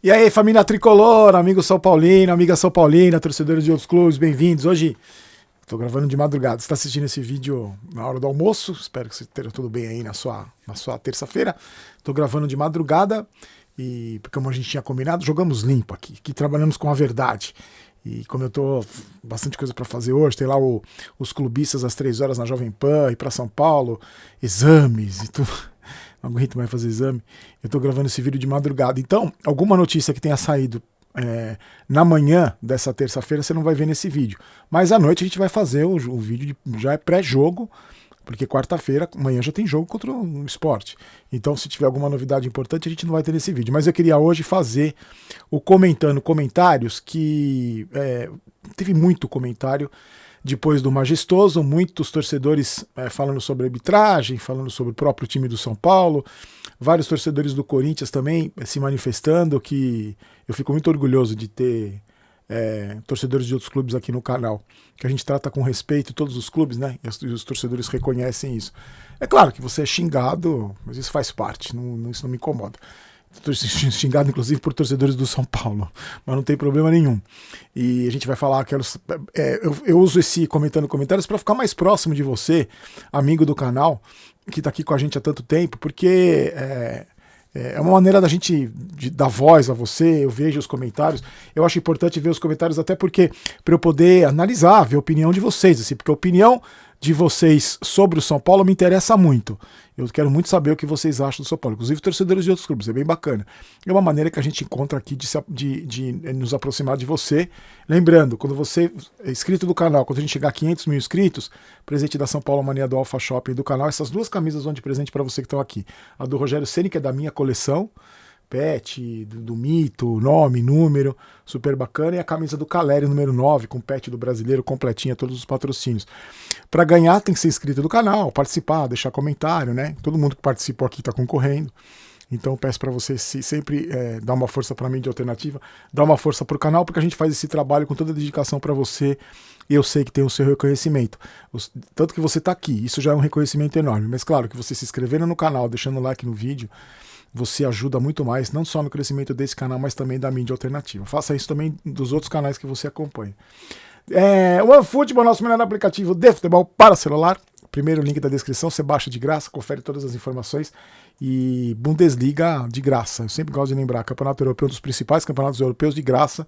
E aí, família tricolor, amigo São Paulino, amiga São Paulina, torcedores de outros clubes, bem-vindos. Hoje estou gravando de madrugada. Você está assistindo esse vídeo na hora do almoço? Espero que você esteja tudo bem aí na sua terça-feira. Estou gravando de madrugada e, como a gente tinha combinado, jogamos limpo aqui trabalhamos com a verdade. E como eu tô bastante coisa para fazer hoje, tem lá os clubistas às 3 horas na Jovem Pan, ir para São Paulo, exames e tudo. Não aguento mais fazer exame. Eu tô gravando esse vídeo de madrugada. Então, alguma notícia que tenha saído na manhã dessa terça-feira, você não vai ver nesse vídeo. Mas à noite a gente vai fazer o vídeo, já é pré-jogo, porque quarta-feira, amanhã já tem jogo contra o Sport. Então, se tiver alguma novidade importante, a gente não vai ter nesse vídeo. Mas eu queria hoje fazer o comentando comentários, que teve muito comentário depois do Majestoso, muitos torcedores falando sobre arbitragem, falando sobre o próprio time do São Paulo, vários torcedores do Corinthians também se manifestando, que eu fico muito orgulhoso de ter torcedores de outros clubes aqui no canal, que a gente trata com respeito todos os clubes, né? E os torcedores reconhecem isso. É claro que você é xingado, mas isso faz parte, isso não me incomoda. Estou xingado, inclusive, por torcedores do São Paulo, mas não tem problema nenhum. E a gente vai falar, eu uso esse comentando comentários para ficar mais próximo de você, amigo do canal, que está aqui com a gente há tanto tempo, porque é uma maneira da gente dar voz a você. Eu vejo os comentários, eu acho importante ver os comentários, até porque para eu poder analisar, ver a opinião de vocês, assim, porque a opinião de vocês sobre o São Paulo me interessa muito. Eu quero muito saber o que vocês acham do São Paulo, inclusive torcedores de outros clubes, é bem bacana. É uma maneira que a gente encontra aqui de nos aproximar de você. Lembrando, quando você é inscrito do canal, quando a gente chegar a 500 mil inscritos, presente da São Paulo Mania do Alpha Shopping do canal, essas duas camisas vão de presente para você que estão aqui. A do Rogério Ceni, que é da minha coleção, pet, do Mito, nome, número, super bacana, e a camisa do Caleri, número 9, com pet do brasileiro, completinha, todos os patrocínios. Para ganhar tem que ser inscrito do canal, participar, deixar comentário, né? Todo mundo que participou aqui está concorrendo. Então peço para você sempre dar uma força para a mídia alternativa, dar uma força para o canal, porque a gente faz esse trabalho com toda a dedicação para você, e eu sei que tem o seu reconhecimento. Tanto que você está aqui, isso já é um reconhecimento enorme. Mas claro que você se inscrevendo no canal, deixando o like no vídeo, você ajuda muito mais, não só no crescimento desse canal, mas também da mídia alternativa. Faça isso também dos outros canais que você acompanha. O OneFootball, nosso melhor aplicativo de futebol para celular. Primeiro link da descrição, você baixa de graça, confere todas as informações. E Bundesliga de graça. Eu sempre gosto de lembrar, Campeonato Europeu, um dos principais campeonatos europeus de graça.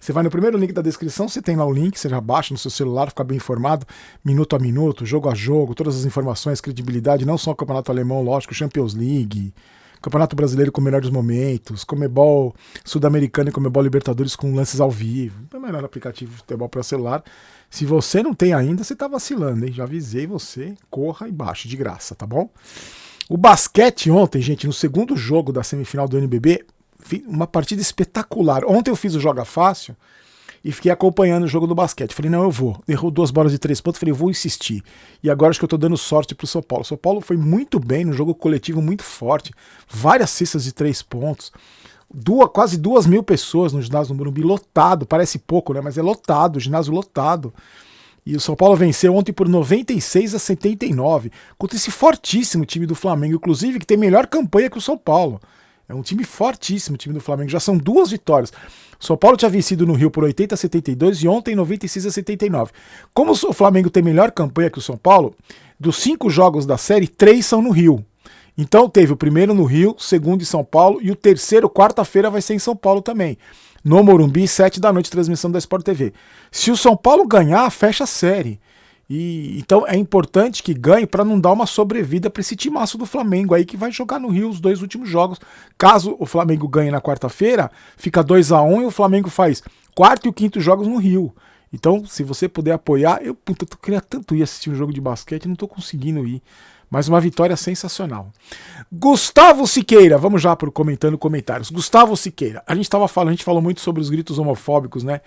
Você vai no primeiro link da descrição, você tem lá o link, você já baixa no seu celular, fica bem informado, minuto a minuto, jogo a jogo, todas as informações, credibilidade, não só o Campeonato Alemão, lógico, Champions League, Campeonato Brasileiro com melhores momentos, Comebol Sul-Americano e Comebol Libertadores com lances ao vivo. É o melhor aplicativo de futebol para celular. Se você não tem ainda, você tá vacilando, hein? Já avisei você, corra e baixe de graça, tá bom? O basquete ontem, gente, no segundo jogo da semifinal do NBB, uma partida espetacular. Ontem eu fiz o Joga Fácil e fiquei acompanhando o jogo do basquete. Falei, não, eu vou. Errou 2 bolas de 3 pontos, falei, eu vou insistir. E agora acho que eu tô dando sorte pro São Paulo. O São Paulo foi muito bem no jogo coletivo, muito forte. Várias cestas de 3 pontos. Quase 2.000 pessoas no ginásio do Morumbi, lotado. Parece pouco, né? Mas é lotado, ginásio lotado. E o São Paulo venceu ontem por 96-79, contra esse fortíssimo time do Flamengo, inclusive, que tem melhor campanha que o São Paulo. É um time fortíssimo, o time do Flamengo. Já são 2 vitórias. O São Paulo tinha vencido no Rio por 80-72 e ontem 96-79. Como o Flamengo tem melhor campanha que o São Paulo, dos 5 jogos da série, 3 são no Rio. Então teve o primeiro no Rio, o segundo em São Paulo e o terceiro, quarta-feira, vai ser em São Paulo também. No Morumbi, 7 da noite, transmissão da Sport TV. Se o São Paulo ganhar, fecha a série. Então é importante que ganhe para não dar uma sobrevida para esse timaço do Flamengo aí, que vai jogar no Rio os 2 últimos jogos. Caso o Flamengo ganhe na quarta-feira, fica 2-1 e o Flamengo faz 4º e o 5º jogos no Rio. Então, se você puder apoiar, eu queria tanto ir assistir um jogo de basquete, não tô conseguindo ir. Mas uma vitória sensacional. Gustavo Siqueira, vamos já para o comentando comentários. Gustavo Siqueira, a gente falou muito sobre os gritos homofóbicos, né,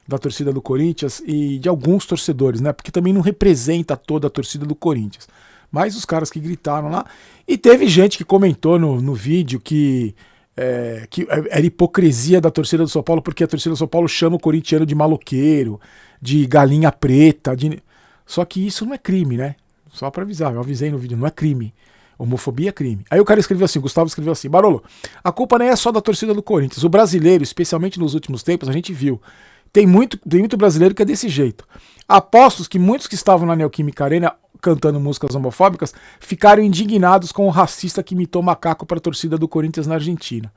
da torcida do Corinthians e de alguns torcedores, né, porque também não representa toda a torcida do Corinthians. Mas os caras que gritaram lá. E teve gente que comentou no vídeo que era hipocrisia da torcida do São Paulo, porque a torcida do São Paulo chama o corintiano de maloqueiro, de galinha preta. Só que isso não é crime, né? Só para avisar, eu avisei no vídeo, não é crime. Homofobia é crime. Aí o cara escreveu assim, o Gustavo escreveu assim: Barolo, a culpa não é só da torcida do Corinthians. O brasileiro, especialmente nos últimos tempos, a gente viu. Tem muito brasileiro que é desse jeito. Aposto que muitos que estavam na Neoquímica Arena cantando músicas homofóbicas ficaram indignados com o racista que imitou macaco para a torcida do Corinthians na Argentina.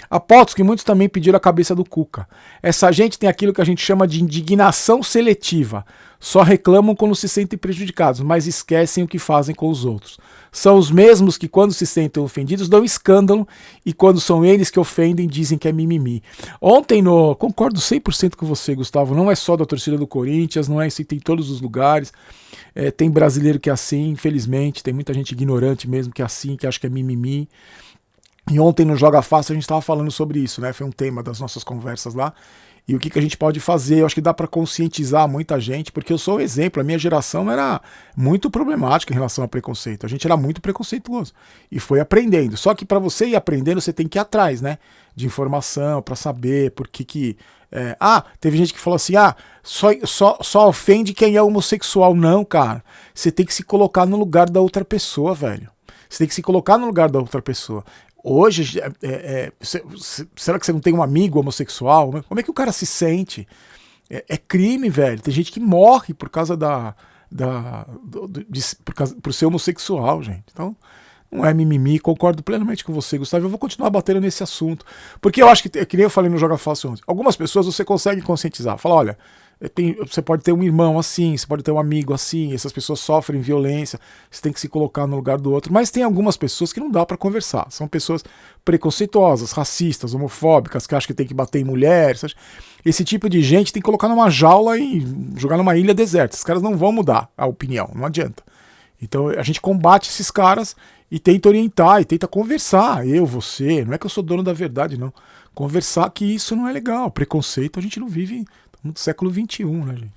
Aposto que muitos também pediram a cabeça do Cuca. Essa gente tem aquilo que a gente chama de indignação seletiva. Só reclamam quando se sentem prejudicados, mas esquecem o que fazem com os outros. São os mesmos que, quando se sentem ofendidos, dão escândalo, e quando são eles que ofendem, dizem que é mimimi. Ontem, concordo 100% com você, Gustavo, não é só da torcida do Corinthians, não é assim, tem em todos os lugares. Tem brasileiro que é assim, infelizmente, tem muita gente ignorante mesmo que é assim, que acha que é mimimi. E ontem no Joga Fácil a gente estava falando sobre isso, né? Foi um tema das nossas conversas lá. E o que a gente pode fazer? Eu acho que dá para conscientizar muita gente, porque eu sou um exemplo. A minha geração era muito problemática em relação a preconceito. A gente era muito preconceituoso e foi aprendendo. Só que para você ir aprendendo, você tem que ir atrás, né? De informação, para saber por que. Teve gente que falou assim: só ofende quem é homossexual. Não, cara. Você tem que se colocar no lugar da outra pessoa, velho. Você tem que se colocar no lugar da outra pessoa. Hoje, será que você não tem um amigo homossexual? Como é que o cara se sente? É crime, velho. Tem gente que morre por causa por ser homossexual, gente. Então, não é mimimi. Concordo plenamente com você, Gustavo. Eu vou continuar batendo nesse assunto. Porque eu acho que nem eu falei no Joga Fácil ontem, algumas pessoas você consegue conscientizar. Fala, olha, você pode ter um irmão assim, você pode ter um amigo assim, essas pessoas sofrem violência, você tem que se colocar no lugar do outro. Mas tem algumas pessoas que não dá pra conversar. São pessoas preconceituosas, racistas, homofóbicas, que acham que tem que bater em mulheres. Esse tipo de gente tem que colocar numa jaula e jogar numa ilha deserta. Esses caras não vão mudar a opinião, não adianta. Então a gente combate esses caras e tenta orientar, e tenta conversar. Você, não é que eu sou dono da verdade, não. Conversar que isso não é legal. Preconceito a gente não vive no século XXI, né, gente?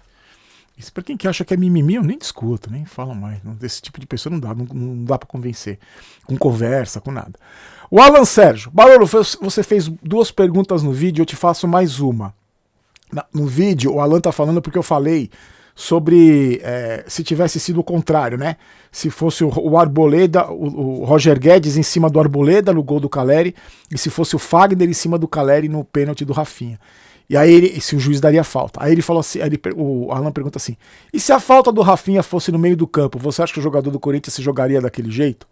Isso pra quem que acha que é mimimi, eu nem discuto, nem falo mais. Desse tipo de pessoa não dá pra convencer. Com conversa, com nada. O Alan Sérgio. Barolo, você fez 2 perguntas no vídeo, eu te faço mais uma. No vídeo, o Alan tá falando porque eu falei sobre se tivesse sido o contrário, né? Se fosse o Arboleda, o Roger Guedes em cima do Arboleda no gol do Caleri, e se fosse o Fagner em cima do Caleri no pênalti do Rafinha. E aí se o juiz daria falta. Aí ele falou assim, o Alan pergunta assim: e se a falta do Rafinha fosse no meio do campo, você acha que o jogador do Corinthians se jogaria daquele jeito?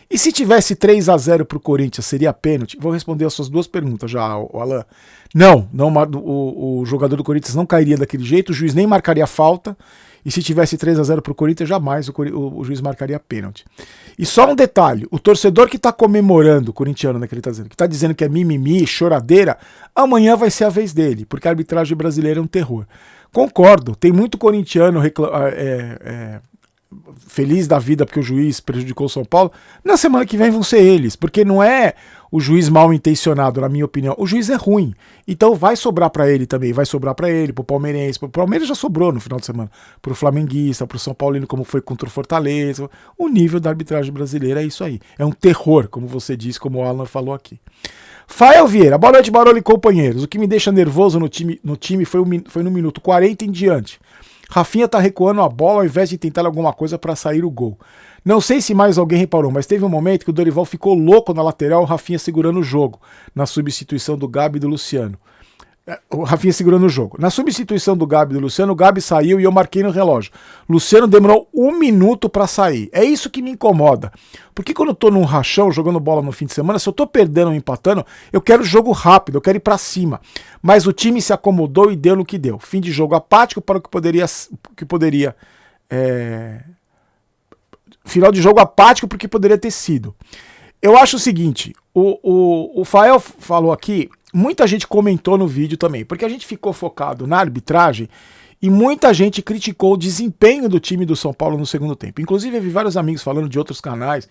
E se tivesse 3-0 pro Corinthians, seria pênalti? Vou responder as suas 2 perguntas já, o Alan. Não, o jogador do Corinthians não cairia daquele jeito, o juiz nem marcaria falta, e se tivesse 3-0 pro Corinthians, jamais o juiz marcaria pênalti. E só um detalhe: o torcedor que tá comemorando, o corintiano, né, que ele tá dizendo, que tá dizendo que é mimimi, choradeira, amanhã vai ser a vez dele, porque a arbitragem brasileira é um terror. Concordo, tem muito corintiano feliz da vida porque o juiz prejudicou o São Paulo. Na semana que vem vão ser eles, porque não é o juiz mal intencionado, na minha opinião. O juiz é ruim, então vai sobrar pra ele também, vai sobrar pra ele, pro palmeirense. Pro Palmeiras já sobrou no final de semana, pro flamenguista, pro São Paulino, como foi contra o Fortaleza. O nível da arbitragem brasileira é isso aí, é um terror, como você disse, como o Alan falou aqui. Fael Vieira: boa noite, Barolo e companheiros. O que me deixa nervoso no time foi no minuto 40 em diante. Rafinha tá recuando a bola ao invés de tentar alguma coisa para sair o gol. Não sei se mais alguém reparou, mas teve um momento que o Dorival ficou louco na lateral, o Rafinha segurando o jogo, na substituição do Gabi e do Luciano. O Rafinha segurando o jogo. Na substituição do Gabi e do Luciano, o Gabi saiu e eu marquei no relógio. Luciano demorou 1 minuto pra sair. É isso que me incomoda. Porque quando eu tô num rachão, jogando bola no fim de semana, se eu tô perdendo ou empatando, eu quero jogo rápido, eu quero ir pra cima. Mas o time se acomodou e deu no que deu. Fim de jogo apático para o que poderia final de jogo apático porque poderia ter sido. Eu acho o seguinte, o Fael falou aqui, muita gente comentou no vídeo também, porque a gente ficou focado na arbitragem e muita gente criticou o desempenho do time do São Paulo no segundo tempo. Inclusive eu vi vários amigos falando de outros canais,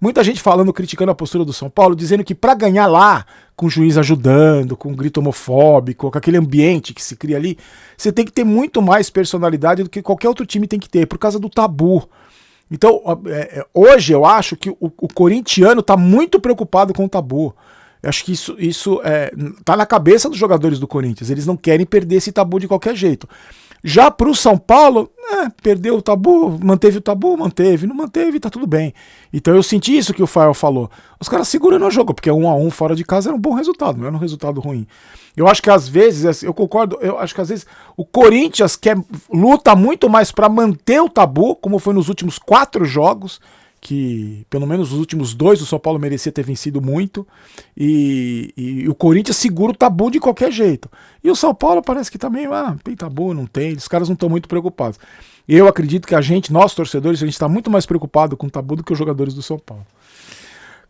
muita gente criticando a postura do São Paulo, dizendo que para ganhar lá, com o juiz ajudando, com um grito homofóbico, com aquele ambiente que se cria ali, você tem que ter muito mais personalidade do que qualquer outro time tem que ter, por causa do tabu. Então, hoje eu acho que o corintiano está muito preocupado com o tabu. Eu acho que isso tá na cabeça dos jogadores do Corinthians. Eles não querem perder esse tabu de qualquer jeito. Já para o São Paulo, perdeu o tabu, manteve o tabu, manteve, não manteve, tá tudo bem. Então eu senti isso que o Fael falou. Os caras segurando o jogo, porque 1-1 fora de casa era um bom resultado, não era um resultado ruim. Eu acho que às vezes, eu concordo, eu acho que às vezes o Corinthians luta muito mais para manter o tabu, como foi nos últimos 4 jogos, que pelo menos os últimos 2 o São Paulo merecia ter vencido muito, e o Corinthians segura o tabu de qualquer jeito. E o São Paulo parece que também, tem tabu, não tem, os caras não estão muito preocupados. Eu acredito que nós torcedores, a gente está muito mais preocupado com o tabu do que os jogadores do São Paulo.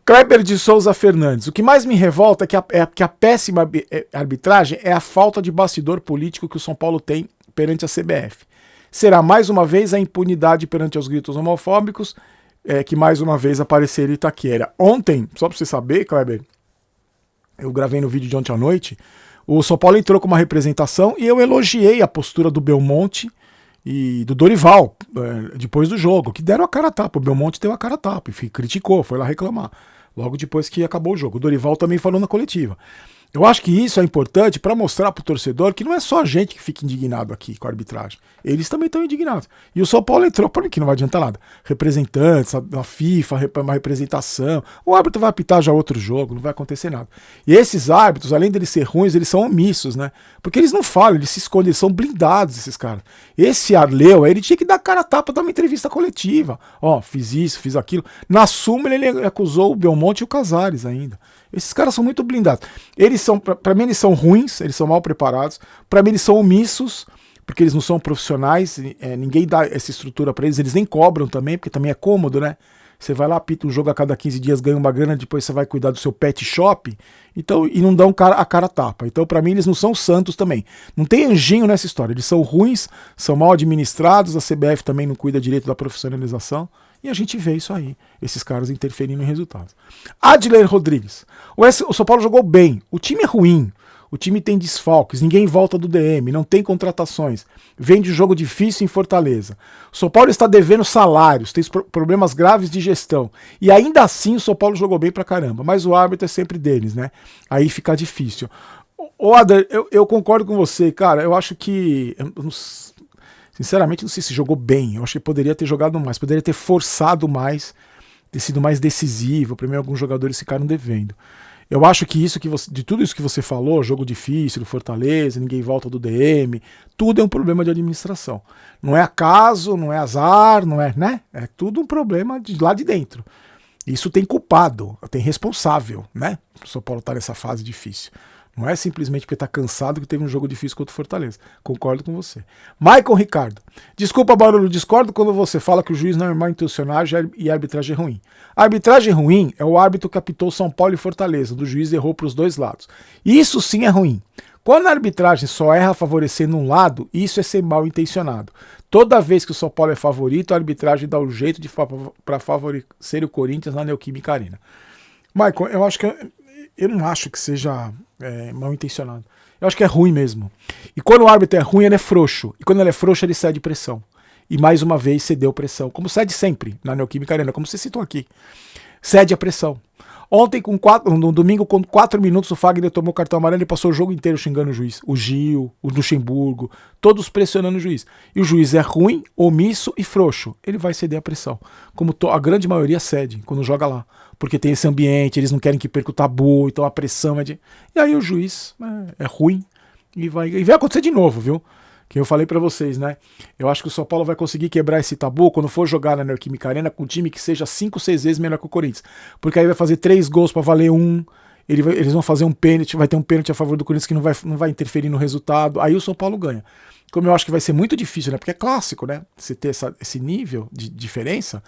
Kleber de Souza Fernandes, o que mais me revolta é que a péssima arbitragem é a falta de bastidor político que o São Paulo tem perante a CBF. Será mais uma vez a impunidade perante os gritos homofóbicos, que mais uma vez apareceram em Itaquera. Ontem, só pra você saber, Kleber, eu gravei no vídeo de ontem à noite, o São Paulo entrou com uma representação e eu elogiei a postura do Belmonte e do Dorival depois do jogo, que deram a cara a tapa. O Belmonte deu a cara a tapa e criticou, foi lá reclamar, logo depois que acabou o jogo. O Dorival também falou na coletiva. Eu acho que isso é importante para mostrar pro torcedor que não é só a gente que fica indignado aqui com a arbitragem. Eles também estão indignados. E o São Paulo entrou, para mim que não vai adiantar nada. Representantes, da FIFA, uma representação. O árbitro vai apitar já outro jogo, não vai acontecer nada. E esses árbitros, além deles ser ruins, eles são omissos, né? Porque eles não falam, eles se escondem, eles são blindados, esses caras. Esse Arleu, ele tinha que dar cara a tapa, dar uma entrevista coletiva. Fiz isso, fiz aquilo. Na súmula, ele acusou o Belmonte e o Casares ainda. Esses caras são muito blindados. Eles são, para mim, eles são ruins, eles são mal preparados. Para mim, eles são omissos, porque eles não são profissionais. Ninguém dá essa estrutura para eles. Eles nem cobram também, porque também é cômodo, né? Você vai lá, apita um jogo a cada 15 dias, ganha uma grana, depois você vai cuidar do seu pet shop. Então, e não dão a cara tapa. Então, para mim, eles não são santos também. Não tem anjinho nessa história. Eles são ruins, são mal administrados. A CBF também não cuida direito da profissionalização. E a gente vê isso aí, esses caras interferindo em resultados. Adler Rodrigues. O São Paulo jogou bem. O time é ruim. O time tem desfalques. Ninguém volta do DM. Não tem contratações. Vem de jogo difícil em Fortaleza. O São Paulo está devendo salários. Tem problemas graves de gestão. E ainda assim o São Paulo jogou bem pra caramba. Mas o árbitro é sempre deles, né? Aí fica difícil. Adler, eu concordo com você, cara. Eu acho que... Sinceramente, não sei se jogou bem. Eu acho que poderia ter jogado mais, poderia ter forçado mais, ter sido mais decisivo. Primeiro, alguns jogadores ficaram devendo. Eu acho que de tudo isso que você falou, jogo difícil do Fortaleza, ninguém volta do DM, tudo é um problema de administração. Não é acaso, não é azar, não é, né? É tudo um problema de lá de dentro. Isso tem culpado, tem responsável, né? O São Paulo tá nessa fase difícil. Não é simplesmente porque tá cansado que teve um jogo difícil contra o Fortaleza. Concordo com você. Michael Ricardo. Desculpa, Barulho, discordo quando você fala que o juiz não é mal intencionado e a arbitragem é ruim. A arbitragem ruim é o árbitro que apitou São Paulo e Fortaleza. O juiz errou para os dois lados. Isso sim é ruim. Quando a arbitragem só erra favorecendo um lado, isso é ser mal intencionado. Toda vez que o São Paulo é favorito, a arbitragem dá um jeito para favorecer o Corinthians na Neoquímica Arena. Michael, eu não acho que seja mal intencionado. Eu acho que é ruim mesmo. E quando o árbitro é ruim, ele é frouxo. E quando ele é frouxo, ele cede pressão. E mais uma vez cedeu pressão. Como cede sempre na Neoquímica Arena, como você citou aqui. Cede a pressão. Ontem, no domingo, com 4 minutos, o Fagner tomou cartão amarelo e passou o jogo inteiro xingando o juiz. O Gil, o Luxemburgo, todos pressionando o juiz. E o juiz é ruim, omisso e frouxo. Ele vai ceder a pressão. Como a grande maioria cede quando joga lá. Porque tem esse ambiente, eles não querem que perca o tabu, então a pressão é de... E aí o juiz é ruim e vai acontecer de novo, viu? Que eu falei pra vocês, né? Eu acho que o São Paulo vai conseguir quebrar esse tabu quando for jogar na Neoquímica Arena com um time que seja 5, 6 vezes melhor que o Corinthians. Porque aí vai fazer 3 gols pra valer 1, eles vão fazer um pênalti, vai ter um pênalti a favor do Corinthians que não vai interferir no resultado, aí o São Paulo ganha. Como eu acho que vai ser muito difícil, né? Porque é clássico, né? Você ter esse nível de diferença,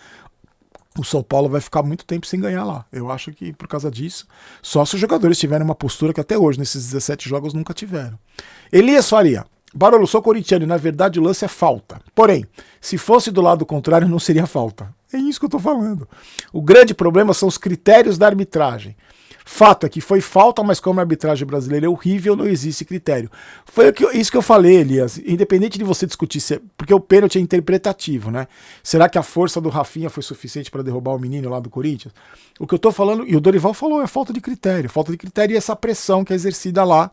o São Paulo vai ficar muito tempo sem ganhar lá. Eu acho que por causa disso, só se os jogadores tiverem uma postura que até hoje, nesses 17 jogos, nunca tiveram. Elias Faria. Barolo, sou corintiano e na verdade o lance é falta. Porém, se fosse do lado contrário, não seria falta. É isso que eu tô falando. O grande problema são os critérios da arbitragem. Fato é que foi falta, mas como a arbitragem brasileira é horrível, não existe critério. Foi isso que eu falei, Elias. Independente de você discutir, porque o pênalti é interpretativo, né? Será que a força do Rafinha foi suficiente para derrubar o menino lá do Corinthians? O que eu tô falando, e o Dorival falou, é falta de critério. Falta de critério e essa pressão que é exercida lá.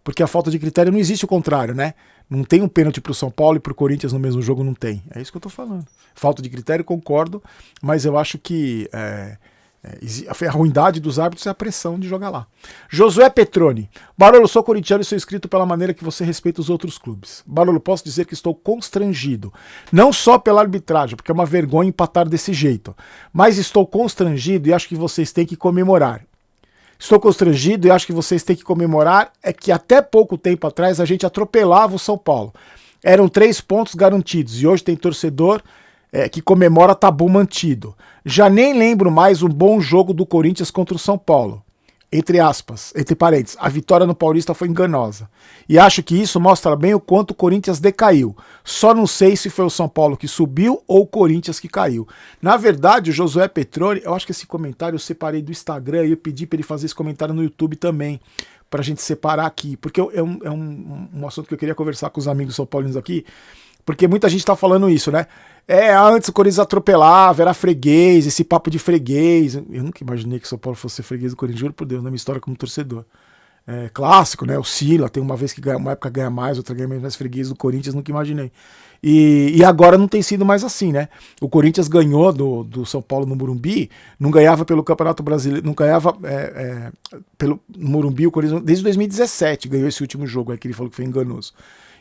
Porque a falta de critério não existe o contrário, né? Não tem um pênalti pro São Paulo e pro Corinthians no mesmo jogo, não tem. É isso que eu tô falando. Falta de critério, concordo, mas eu acho que a ruindade dos árbitros é a pressão de jogar lá. Josué Petroni. Barolo, sou corintiano e sou inscrito pela maneira que você respeita os outros clubes. Barolo, posso dizer que estou constrangido. Não só pela arbitragem, porque é uma vergonha empatar desse jeito. Mas estou constrangido e acho que vocês têm que comemorar. Estou constrangido e acho que vocês têm que comemorar é que até pouco tempo atrás a gente atropelava o São Paulo. Eram 3 pontos garantidos e hoje tem torcedor que comemora tabu mantido. Já nem lembro mais um bom jogo do Corinthians contra o São Paulo. Entre aspas, entre parênteses, a vitória no Paulista foi enganosa. E acho que isso mostra bem o quanto o Corinthians decaiu. Só não sei se foi o São Paulo que subiu ou o Corinthians que caiu. Na verdade, o Josué Petroni, eu acho que esse comentário eu separei do Instagram e eu pedi para ele fazer esse comentário no YouTube também, para a gente separar aqui, porque é um assunto que eu queria conversar com os amigos são paulinos aqui, porque muita gente tá falando isso, né? Antes o Corinthians atropelava, era freguês, esse papo de freguês. Eu nunca imaginei que o São Paulo fosse ser freguês do Corinthians, juro por Deus, na minha história como torcedor. Clássico, né? Oscila, tem uma vez que ganha, uma época ganha mais, outra ganha menos, freguês do Corinthians, nunca imaginei. E agora não tem sido mais assim, né? O Corinthians ganhou do São Paulo no Morumbi, não ganhava pelo Campeonato Brasileiro, não ganhava pelo Morumbi, o Corinthians desde 2017 ganhou esse último jogo aí que ele falou que foi enganoso.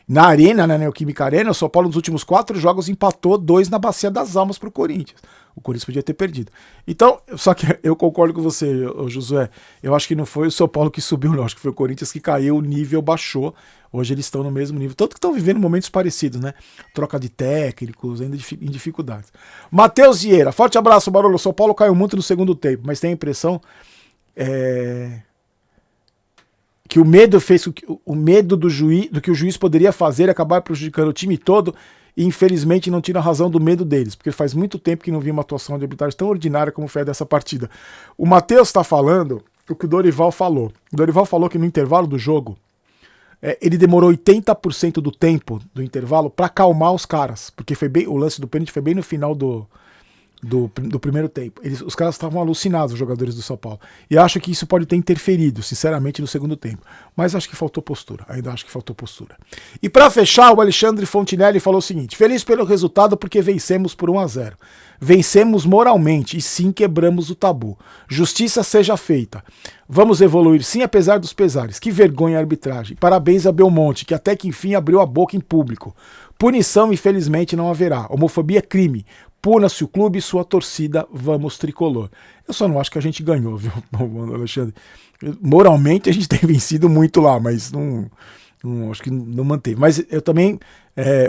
Na Arena, na Neoquímica Arena, o São Paulo nos últimos 4 jogos empatou 2 na Bacia das Almas pro Corinthians. O Corinthians podia ter perdido. Então, só que eu concordo com você, Josué. Eu acho que não foi o São Paulo que subiu, não. Acho que foi o Corinthians que caiu, o nível baixou. Hoje eles estão no mesmo nível. Tanto que estão vivendo momentos parecidos, né? Troca de técnicos, ainda em dificuldades. Matheus Vieira, forte abraço, Barolo. O São Paulo caiu muito no segundo tempo, mas tem a impressão que o medo fez o medo do que o juiz poderia fazer acabar prejudicando o time todo e infelizmente não tira a razão do medo deles, porque faz muito tempo que não vi uma atuação de arbitragem tão ordinária como foi a dessa partida. O Matheus está falando o que o Dorival falou. O Dorival falou que no intervalo do jogo ele demorou 80% do tempo do intervalo para acalmar os caras, porque foi bem, o lance do pênalti foi bem no final do primeiro tempo. Os caras estavam alucinados, os jogadores do São Paulo. E acho que isso pode ter interferido, sinceramente, no segundo tempo. Mas acho que faltou postura. Ainda acho que faltou postura. E para fechar, o Alexandre Fontinelli falou o seguinte: feliz pelo resultado porque vencemos por 1-0. Vencemos moralmente e sim quebramos o tabu. Justiça seja feita. Vamos evoluir sim, apesar dos pesares. Que vergonha a arbitragem. Parabéns a Belmonte, que até que enfim abriu a boca em público. Punição, infelizmente, não haverá. Homofobia é crime. Puna-se o clube e sua torcida, vamos tricolor. Eu só não acho que a gente ganhou, viu, Alexandre? Moralmente a gente tem vencido muito lá, mas não acho que não manteve. Mas eu também,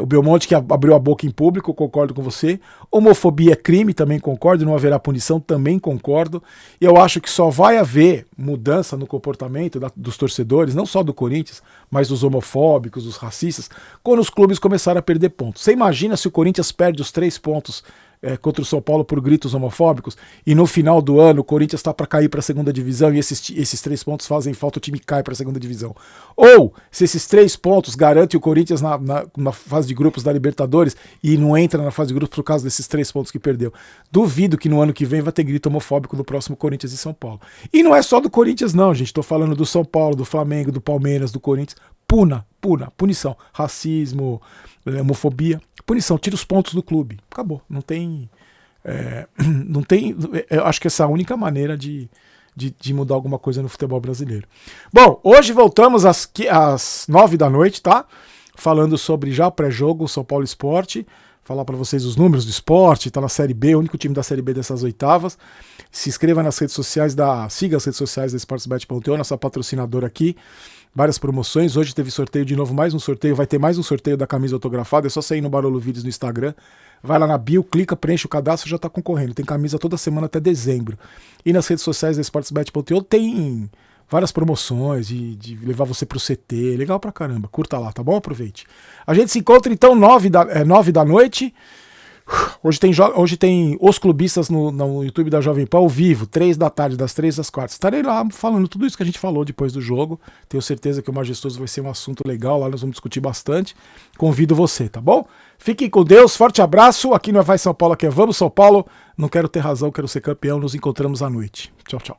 o Belmonte que abriu a boca em público, concordo com você. Homofobia é crime, também concordo. Não haverá punição, também concordo. E eu acho que só vai haver mudança no comportamento dos torcedores, não só do Corinthians, mas dos homofóbicos, dos racistas, quando os clubes começarem a perder pontos. Você imagina se o Corinthians perde os 3 pontos contra o São Paulo por gritos homofóbicos e no final do ano o Corinthians está para cair para a segunda divisão e esses 3 pontos fazem falta, o time cai para a segunda divisão. Ou se esses 3 pontos garantem o Corinthians na fase de grupos da Libertadores e não entra na fase de grupos por causa desses 3 pontos que perdeu. Duvido que no ano que vem vai ter grito homofóbico no próximo Corinthians e São Paulo. E não é só do Corinthians não, gente. Estou falando do São Paulo, do Flamengo, do Palmeiras, do Corinthians. Punição. Racismo, homofobia. Punição, tira os pontos do clube. Acabou. Não tem. Eu acho que essa é a única maneira de mudar alguma coisa no futebol brasileiro. Bom, hoje voltamos às 9 da noite, tá? Falando sobre já o pré-jogo, São Paulo Sport. Falar para vocês os números do Sport, tá na Série B, o único time da Série B dessas oitavas. Se inscreva nas redes sociais siga as redes sociais da Sportsbet.io, nossa patrocinadora aqui. Várias promoções. Hoje teve sorteio de novo, mais um sorteio. Vai ter mais um sorteio da camisa autografada. É só sair no Barolo Vídeos no Instagram. Vai lá na bio, clica, preenche o cadastro, já tá concorrendo. Tem camisa toda semana até dezembro. E nas redes sociais da Sportsbet.io tem várias promoções de levar você pro CT. Legal pra caramba. Curta lá, tá bom? Aproveite. A gente se encontra então 9 da noite. Hoje tem Os Clubistas no YouTube da Jovem Pan ao vivo, 3 da tarde, das 3 às 4. Estarei lá falando tudo isso que a gente falou depois do jogo. Tenho certeza que o Majestoso vai ser um assunto legal, lá nós vamos discutir bastante. Convido você, tá bom? Fiquem com Deus, forte abraço. Aqui não é Vai São Paulo, aqui é Vamos São Paulo. Não quero ter razão, quero ser campeão. Nos encontramos à noite. Tchau, tchau.